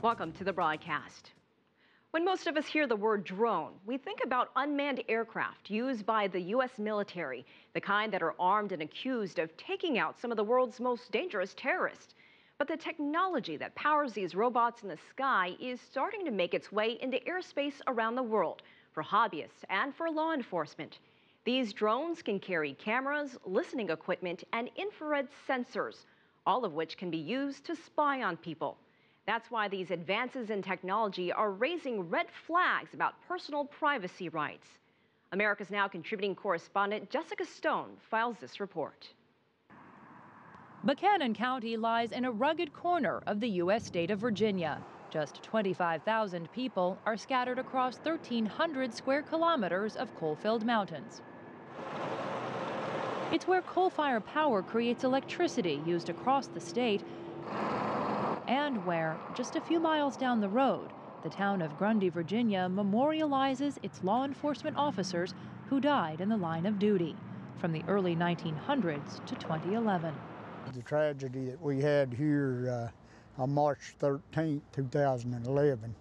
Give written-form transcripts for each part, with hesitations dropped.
Welcome to the broadcast. When most of us hear the word drone, we think about unmanned aircraft used by the U.S. military, the kind that are armed and accused of taking out some of the world's most dangerous terrorists. But the technology that powers these robots in the sky is starting to make its way into airspace around the world for hobbyists and for law enforcement. These drones can carry cameras, listening equipment, and infrared sensors, all of which can be used to spy on people. That's why these advances in technology are raising red flags about personal privacy rights. America's Now contributing correspondent Jessica Stone files this report. Buchanan County lies in a rugged corner of the U.S. state of Virginia. Just 25,000 people are scattered across 1,300 square kilometers of coal-filled mountains. It's where coal-fired power creates electricity used across the state, and where, just a few miles down the road, the town of Grundy, Virginia memorializes its law enforcement officers who died in the line of duty from the early 1900s to 2011. The tragedy that we had here on March 13, 2011.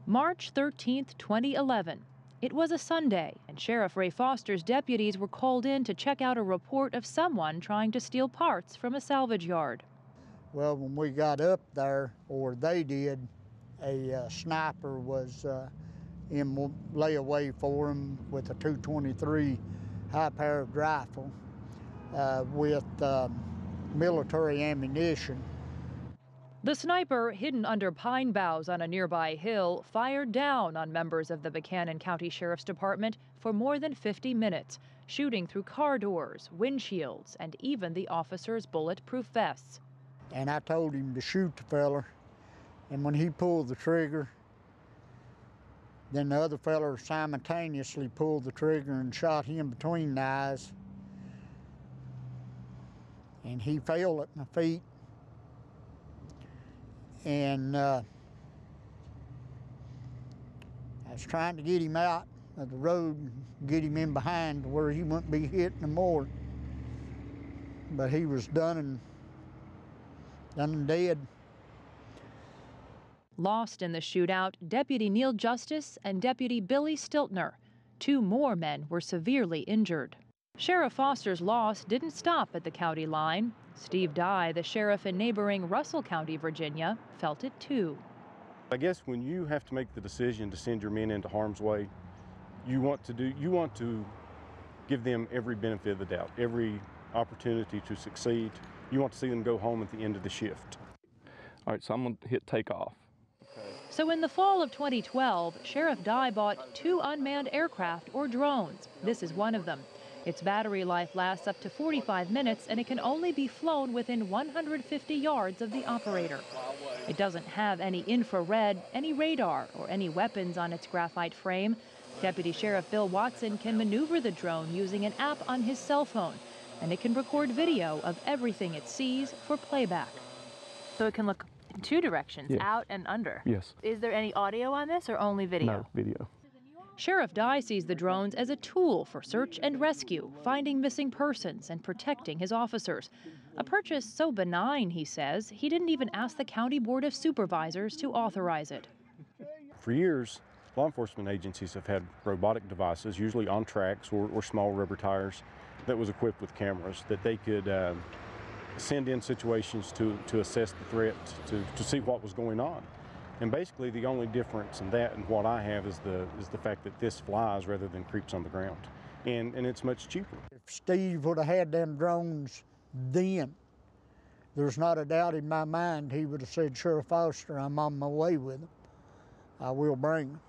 March 13, 2011. It was a Sunday, and Sheriff Ray Foster's deputies were called in to check out a report of someone trying to steal parts from a salvage yard. Well, when we got up there, or they did, a sniper was in layaway for him with a .223 high-powered rifle with military ammunition. The sniper, hidden under pine boughs on a nearby hill, fired down on members of the Buchanan County Sheriff's Department for more than 50 minutes, shooting through car doors, windshields, and even the officers' bulletproof vests. And I told him to shoot the fella, and when he pulled the trigger, then the other fella simultaneously pulled the trigger and shot him between the eyes. And he fell at my feet, and I was trying to get him out of the road and get him in behind where he wouldn't be hit no more. But he was done and dead. Lost in the shootout, Deputy Neil Justice and Deputy Billy Stiltner. 2 more men were severely injured. Sheriff Foster's loss didn't stop at the county line. Steve Dye, the sheriff in neighboring Russell County, Virginia, felt it too. I guess when you have to make the decision to send your men into harm's way, you want to give them every benefit of the doubt, every opportunity to succeed. You want to see them go home at the end of the shift. All right, so I'm going to hit takeoff. Okay. So in the fall of 2012, Sheriff Dye bought 2 unmanned aircraft, or drones. This is one of them. Its battery life lasts up to 45 minutes, and it can only be flown within 150 yards of the operator. It doesn't have any infrared, any radar, or any weapons on its graphite frame. Deputy Sheriff Bill Watson can maneuver the drone using an app on his cell phone, and it can record video of everything it sees for playback. So it can look in 2 directions, yes. Out and under. Yes. Is there any audio on this or only video? No, video. Sheriff Dye sees the drones as a tool for search and rescue, finding missing persons and protecting his officers. A purchase so benign, he says, he didn't even ask the County Board of Supervisors to authorize it. For years, law enforcement agencies have had robotic devices, usually on tracks or small rubber tires, that was equipped with cameras that they could send in situations to assess the threat, to see what was going on. And basically the only difference in that and what I have is the fact that this flies rather than creeps on the ground. And it's much cheaper. If Steve would have had them drones then, there's not a doubt in my mind he would have said, Sheriff Foster, I'm on my way with them. I will bring them.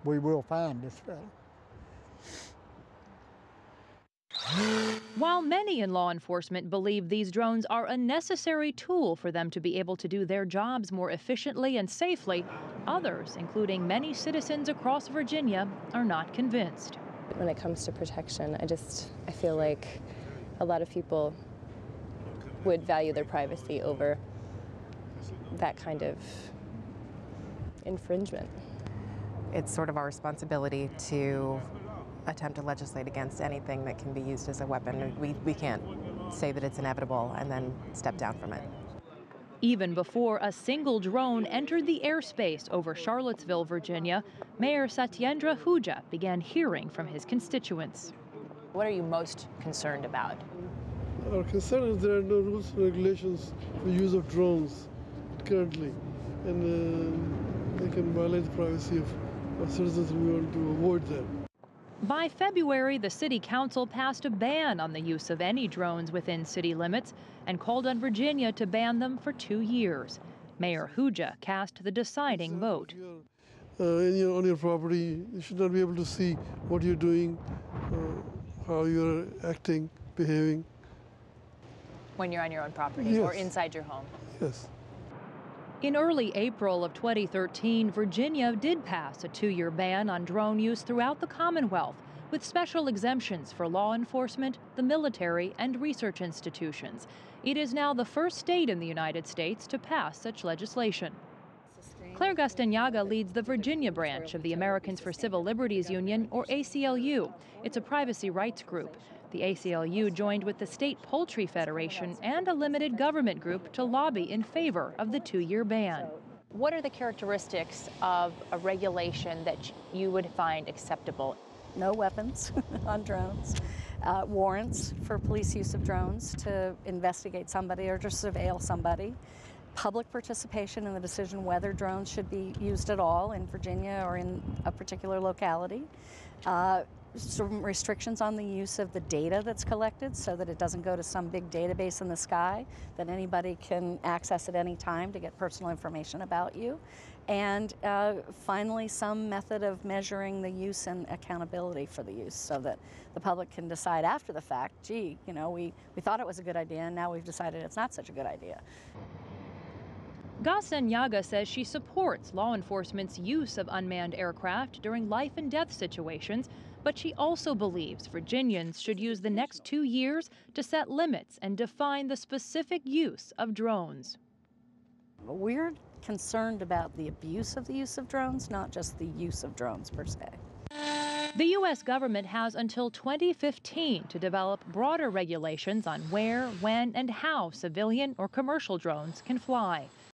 We will find this fellow. While many in law enforcement believe these drones are a necessary tool for them to be able to do their jobs more efficiently and safely, others, including many citizens across Virginia, are not convinced. When it comes to protection, I feel like a lot of people would value their privacy over that kind of infringement. It's sort of our responsibility to attempt to legislate against anything that can be used as a weapon. We can't say that it's inevitable and then step down from it. Even before a single drone entered the airspace over Charlottesville, Virginia, Mayor Satyendra Huja began hearing from his constituents. What are you most concerned about? Our concern is there are no rules and regulations for use of drones currently, and they can violate the privacy of our citizens, and we want to avoid that. By February, the City Council passed a ban on the use of any drones within city limits and called on Virginia to ban them for 2 years. Mayor Huja cast the deciding vote. On your property, you should not be able to see what you're doing, how you're acting, behaving. When you're on your own property Yes. or inside your home? Yes. In early April of 2013, Virginia did pass a 2-year ban on drone use throughout the Commonwealth, with special exemptions for law enforcement, the military, and research institutions. It is now the first state in the United States to pass such legislation. Claire Gastañaga leads the Virginia branch of the Americans for Civil Liberties Union, or ACLU. It's a privacy rights group. The ACLU joined with the State Poultry Federation and a limited government group to lobby in favor of the 2-year ban. What are the characteristics of a regulation that you would find acceptable? No weapons on drones, warrants for police use of drones to investigate somebody or to surveil somebody, public participation in the decision whether drones should be used at all in Virginia or in a particular locality, some restrictions on the use of the data that's collected so that it doesn't go to some big database in the sky that anybody can access at any time to get personal information about you. And finally, some method of measuring the use and accountability for the use so that the public can decide after the fact, gee, you know, we thought it was a good idea and now we've decided it's not such a good idea. Gastañaga says she supports law enforcement's use of unmanned aircraft during life and death situations, but she also believes Virginians should use the next 2 years to set limits and define the specific use of drones. We're concerned about the abuse of the use of drones, not just the use of drones per se. The U.S. government has until 2015 to develop broader regulations on where, when, and how civilian or commercial drones can fly.